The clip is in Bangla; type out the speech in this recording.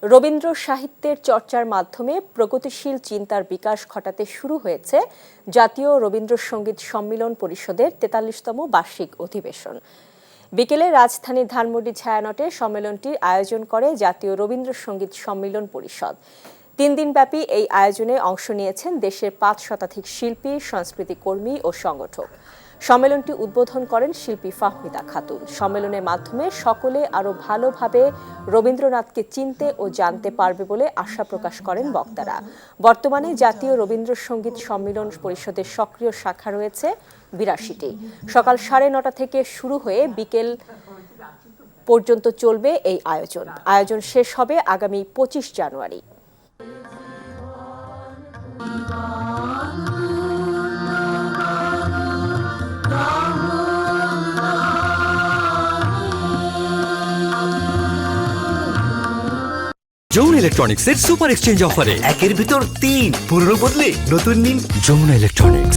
রবীন্দ্র সাহিত্যের চর্চার মাধ্যমে প্রগতিশীল চিন্তার বিকাশ ঘটাতে শুরু হয়েছে জাতীয় রবীন্দ্রসঙ্গীত সম্মিলন পরিষদের ৪৩তম বার্ষিক অধিবেশন। বিকেলে রাজধানীর ধানমন্ডি ছায়ানটে সম্মেলনটির আয়োজন করে জাতীয় রবীন্দ্রসঙ্গীত সম্মিলন পরিষদ। ৩ দিনব্যাপী এই আয়োজনে অংশ নিয়েছেন দেশের ৫ শতাধিক শিল্পী, সংস্কৃতি কর্মী ও সংগঠক। সম্মেলনটি উদ্বোধন করেন শিল্পী ফাহমিদা খাতুন। সম্মেলনের মাধ্যমে সকলে আরও ভালোভাবে রবীন্দ্রনাথকে চিনতে ও জানতে পারবে বলে আশা প্রকাশ করেন বক্তারা। বর্তমানে জাতীয় রবীন্দ্রসঙ্গীত সম্মিলন পরিষদের সক্রিয় শাখা রয়েছে ৮২টি। সকাল ৯:৩০ থেকে শুরু হয়ে বিকেল পর্যন্ত চলবে এই আয়োজন শেষ হবে আগামী ২৫ জানুয়ারি। যমুনা ইলেকট্রনিক্সের সুপার এক্সচেঞ্জ অফারে ১-এর ভিতর ৩ পুরনো বদলে নতুন নিন। যমুনা ইলেকট্রনিক্স।